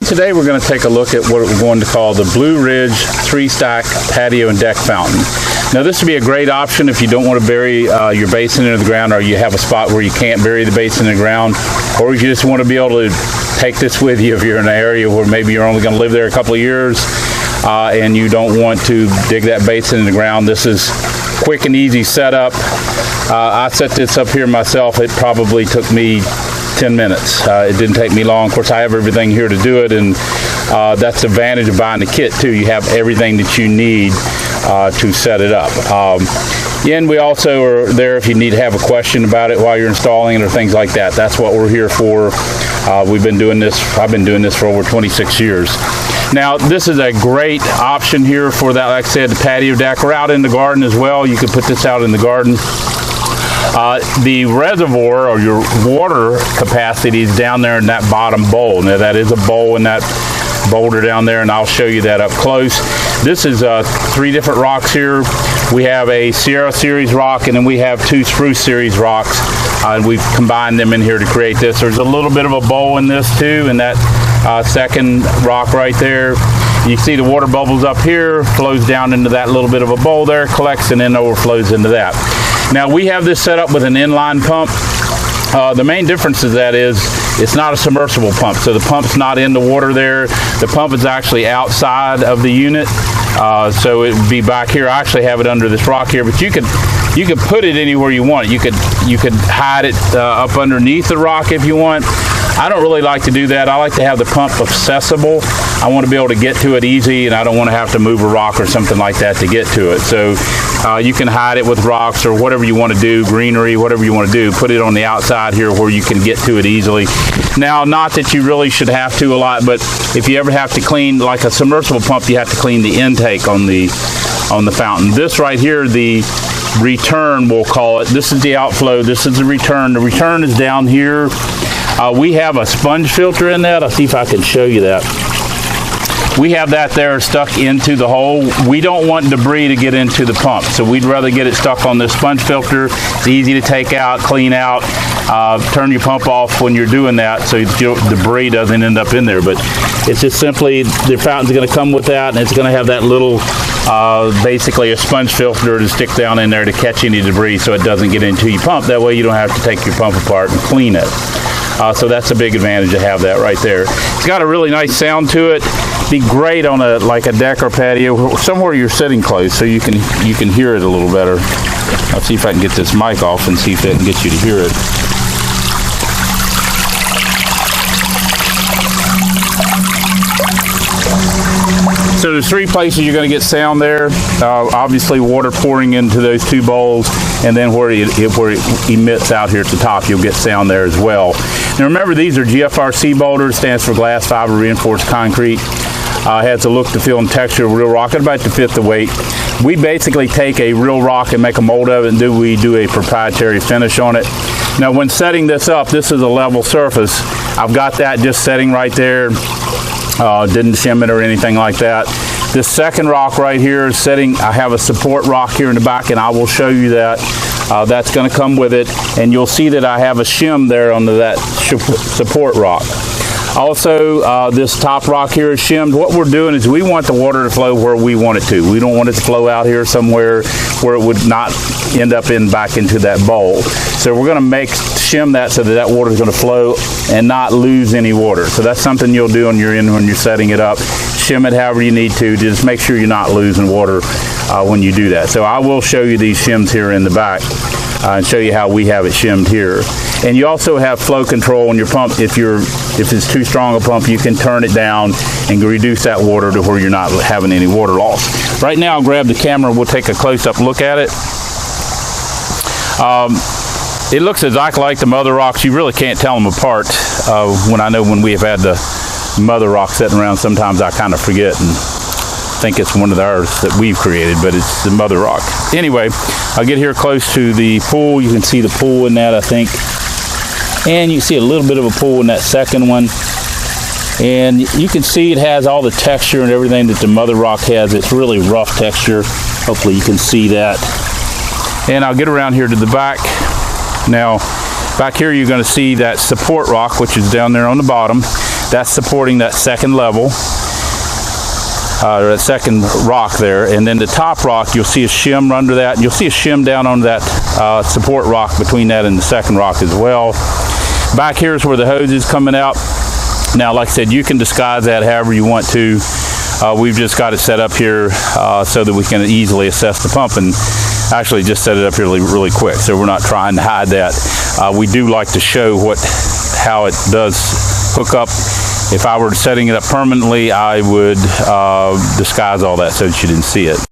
Today we're going to take a look at what we're going to call the Blue Ridge 3-stack patio and deck fountain. Now this would be a great option if you don't want to bury your basin into the ground, or you have a spot where you can't bury the basin in the ground, or you just want to be able to take this with you if you're in an area where maybe you're only going to live there a couple of years and you don't want to dig that basin in the ground. This is quick and easy setup. I set this up here myself. It probably took me 10 minutes. It didn't take me long. Of course, I have everything here to do it, and that's the advantage of buying the kit too. You have everything that you need to set it up. And we also are there if you need to have a question about it while you're installing it or things like that. That's what we're here for. We've been doing this. I've been doing this for over 26 years. Now, this is a great option here for that, like I said, the patio deck, or out in the garden as well. You can put this out in the garden. The reservoir, or your water capacity, is down there in that bottom bowl. Now that is a bowl in that boulder down there, and I'll show you that up close. This is 3 different rocks here. We have a Sierra Series rock, and then we have 2 Spruce Series rocks, and we've combined them in here to create this. There's a little bit of a bowl in this too, in that second rock right there. You see the water bubbles up here, flows down into that little bit of a bowl there, collects, and then overflows into that. Now we have this set up with an inline pump. The main difference is that it's not a submersible pump, so the pump's not in the water there. The pump is actually outside of the unit, so it would be back here. I actually have it under this rock here, but you could put it anywhere you want. You could hide it up underneath the rock if you want. I don't really like to do that. I like to have the pump accessible. I want to be able to get to it easy, and I don't want to have to move a rock or something like that to get to it. So you can hide it with rocks or whatever you want to do, greenery, whatever you want to do. Put it on the outside here where you can get to it easily. Now, not that you really should have to a lot, but if you ever have to clean, like a submersible pump, you have to clean the intake on the fountain. This right here, the return, we'll call it. This is the outflow. This is the return. The return is down here. We have a sponge filter in that. I'll see if I can show you that. We have that there stuck into the hole. We don't want debris to get into the pump, so we'd rather get it stuck on this sponge filter. It's easy to take out, clean out. Turn your pump off when you're doing that so debris doesn't end up in there. But it's just simply, the fountain's going to come with that, and it's going to have that little, basically a sponge filter to stick down in there to catch any debris so it doesn't get into your pump. That way you don't have to take your pump apart and clean it. So that's a big advantage to have that right there. It's got a really nice sound to it. Be great on like a deck or patio, somewhere you're sitting close, so you can hear it a little better. I'll see if I can get this mic off and see if that can get you to hear it. So there's 3 places you're going to get sound there. Obviously water pouring into those 2 bowls, and then where it emits out here at the top, you'll get sound there as well. Now remember, these are GFRC boulders, stands for glass fiber reinforced concrete. Has a look, the feel, and texture of real rock, at about the 1/5 the weight. We basically take a real rock and make a mold of it, and then we do a proprietary finish on it. Now when setting this up, this is a level surface. I've got that just setting right there. Didn't shim it or anything like that. This second rock right here is setting. I have a support rock here in the back, and I will show you that. That's going to come with it, and you'll see that I have a shim there under that support rock. Also, this top rock here is shimmed. What we're doing is we want the water to flow where we want it to. We don't want it to flow out here somewhere where it would not end up back into that bowl. So we're going to shim that so that water is going to flow and not lose any water. So that's something you'll do on your end when you're setting it up. Shim it however you need to. Just make sure you're not losing water when you do that. So I will show you these shims here in the back and show you how we have it shimmed here. And you also have flow control on your pump. If it's too strong a pump, you can turn it down and reduce that water to where you're not having any water loss. Right now, I'll grab the camera and we'll take a close-up look at it. It looks exactly like the mother rocks. You really can't tell them apart. When we have had the mother rock sitting around, sometimes I kind of forget and think it's one of ours that we've created, but it's the mother rock. Anyway, I'll get here close to the pool. You can see the pool in that, I think. And you can see a little bit of a pool in that second one. And you can see it has all the texture and everything that the mother rock has. It's really rough texture. Hopefully you can see that. And I'll get around here to the back. Now, back here you're going to see that support rock, which is down there on the bottom. That's supporting that second level, or that second rock there. And then the top rock, you'll see a shim under that. You'll see a shim down on that support rock between that and the second rock as well. Back here is where the hose is coming out. Now, like I said, you can disguise that however you want to. We've just got it set up here so that we can easily assess the pump, and actually just set it up here really quick, so we're not trying to hide that. We do like to show how it does hook up. If I were setting it up permanently, I would disguise all that so that you didn't see it.